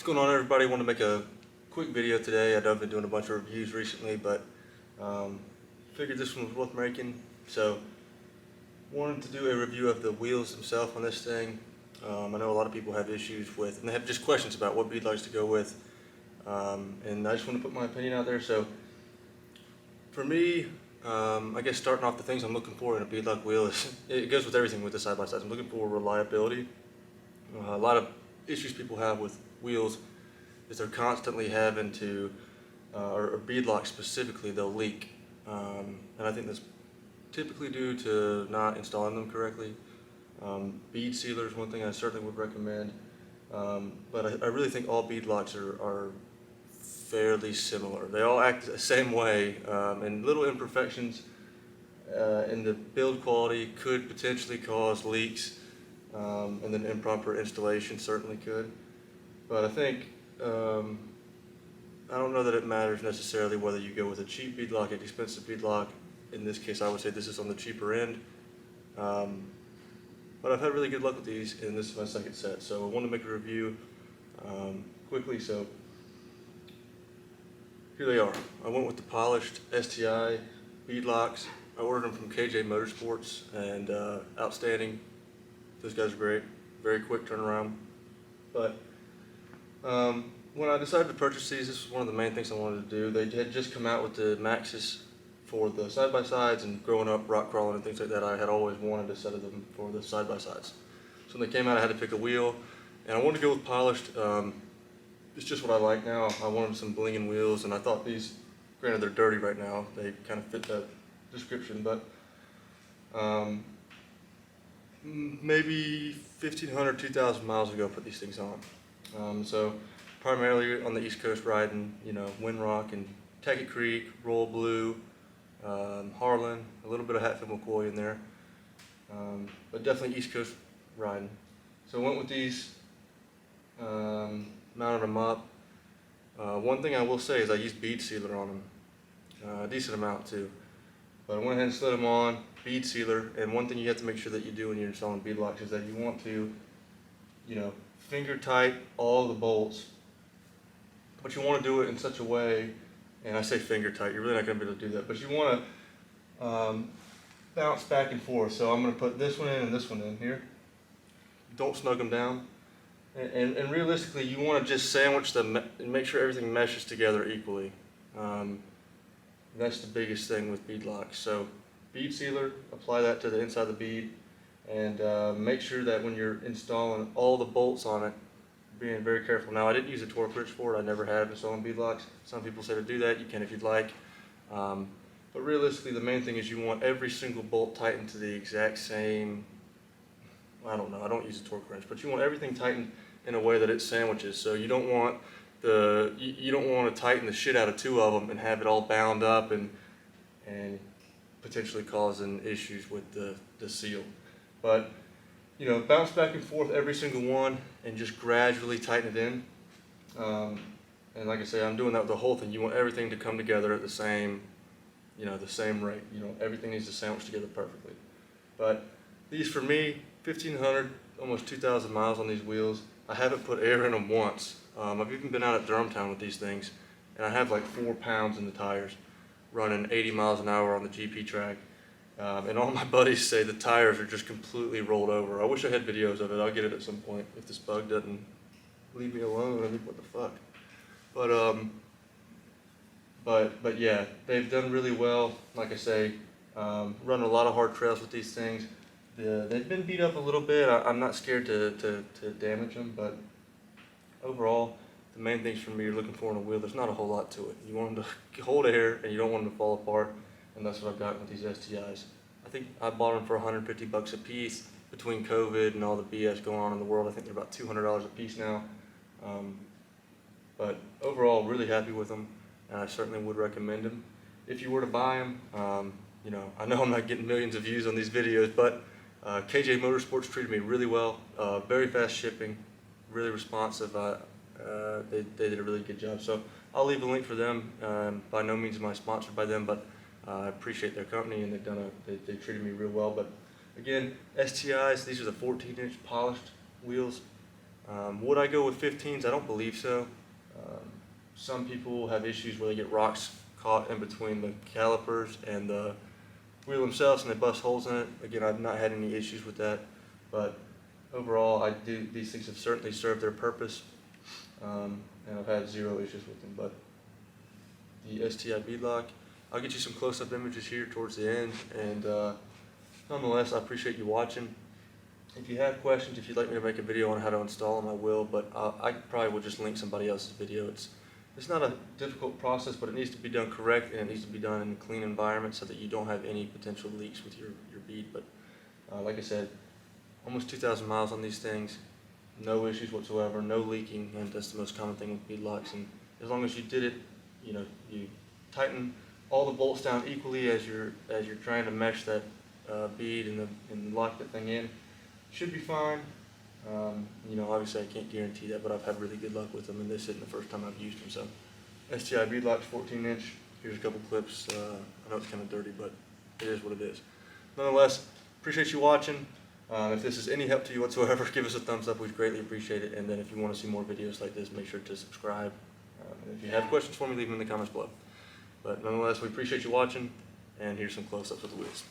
What's going on, everybody? I want to make a quick video today. I know I've been doing a bunch of reviews recently, but figured this one was worth making. So wanted to do a review of the wheels themselves on this thing. I know a lot of people have issues with, and they have just questions about what beadlocks to go with. And I just want to put my opinion out there. So for me, I guess starting off, the things I'm looking for in a beadlock wheel is, it goes with everything with the side-by-sides. I'm looking for reliability. A lot of issues people have with wheels is they're constantly having to, or beadlocks specifically, they'll leak. And I think that's typically due to not installing them correctly. Bead sealer is one thing I certainly would recommend. But I really think all beadlocks are fairly similar. They all act the same way, and little imperfections in the build quality could potentially cause leaks, and then improper installation certainly could. But I think, I don't know that it matters necessarily whether you go with a cheap beadlock, an expensive beadlock. In this case, I would say this is on the cheaper end. But I've had really good luck with these, and this is my second set. So I want to make a review quickly. So here they are. I went with the polished STI Beadlocks. I ordered them from KJ Motorsports, and outstanding. Those guys are great. Very quick turnaround. But when I decided to purchase these, this was one of the main things I wanted to do. They had just come out with the Maxxis for the side-by-sides, and growing up rock crawling and things like that, I had always wanted a set of them for the side-by-sides. So when they came out, I had to pick a wheel, and I wanted to go with polished. It's just what I like now. I wanted some blinging wheels, and I thought these, granted they're dirty right now, they kind of fit that description, but maybe 1,500, 2,000 miles ago I put these things on. So primarily on the East Coast riding, Windrock and Tackett Creek, Royal Blue, Harlan, a little bit of Hatfield McCoy in there, but definitely East Coast riding. So I went with these, mounted them up. One thing I will say is I used bead sealer on them, a decent amount too. But I went ahead and slid them on, bead sealer, and one thing you have to make sure that you do when you're installing beadlocks is that you want to, finger tight all the bolts, but you want to do it in such a way, and I say finger tight, you're really not going to be able to do that, but you want to bounce back and forth. So I'm going to put this one in and this one in here. Don't snug them down. And realistically, you want to just sandwich them and make sure everything meshes together equally. That's the biggest thing with beadlocks. So bead sealer, apply that to the inside of the bead, and make sure that when you're installing all the bolts on it, being very careful. Now, I didn't use a torque wrench for it. I never have installing beadlocks. Some people say to do that. You can if you'd like. But realistically, the main thing is you want every single bolt tightened to the exact same, I don't know, I don't use a torque wrench, but you want everything tightened in a way that it sandwiches. So you don't want you don't want to tighten the shit out of two of them and have it all bound up and potentially causing issues with the seal. But bounce back and forth every single one and just gradually tighten it in. And like I say, I'm doing that with the whole thing. You want everything to come together at the same, the same rate. Everything needs to sandwich together perfectly. But these, for me, 1,500, almost 2,000 miles on these wheels. I haven't put air in them once. I've even been out at Durhamtown with these things, and I have like 4 pounds in the tires, running 80 miles an hour on the GP track. And all my buddies say the tires are just completely rolled over. I wish I had videos of it. I'll get it at some point if this bug doesn't leave me alone. I mean, what the fuck? But yeah, they've done really well. Like I say, run a lot of hard trails with these things. They've been beat up a little bit. I'm not scared to damage them, but overall, the main things for me you're looking for in a wheel, there's not a whole lot to it. You want them to hold air, and you don't want them to fall apart, and that's what I've gotten with these STIs. I think I bought them for $150 a piece. Between COVID and all the BS going on in the world, I think they're about $200 a piece now. But overall, really happy with them, and I certainly would recommend them. If you were to buy them, I know I'm not getting millions of views on these videos, but KJ Motorsports treated me really well. Very fast shipping, really responsive. They did a really good job. So I'll leave a link for them. By no means am I sponsored by them, but I appreciate their company, and they treated me real well. But again, STIs, these are the 14-inch polished wheels. Would I go with 15s? I don't believe so. Some people have issues where they get rocks caught in between the calipers and the wheel themselves and they bust holes in it. Again, I've not had any issues with that, but overall, these things have certainly served their purpose, and I've had zero issues with them. But the STI Beadlock, I'll get you some close-up images here towards the end, and nonetheless, I appreciate you watching. If you have questions, if you'd like me to make a video on how to install them, I will, but I probably will just link somebody else's video. It's not a difficult process, but it needs to be done correct, and it needs to be done in a clean environment so that you don't have any potential leaks with your bead. But like I said, almost 2,000 miles on these things, no issues whatsoever, no leaking, and that's the most common thing with beadlocks. And as long as you did it, you tighten all the bolts down equally as you're trying to mesh that bead and lock that thing in, should be fine. Obviously I can't guarantee that, but I've had really good luck with them, and this isn't the first time I've used them. So STI Beadlock's 14-inch. Here's a couple clips. I know it's kind of dirty, but it is what it is. Nonetheless, appreciate you watching. If this is any help to you whatsoever, give us a thumbs up. We'd greatly appreciate it. And then if you want to see more videos like this, make sure to subscribe. And if you have questions for me, leave them in the comments below. But nonetheless, we appreciate you watching, and here's some close-ups of the wheels.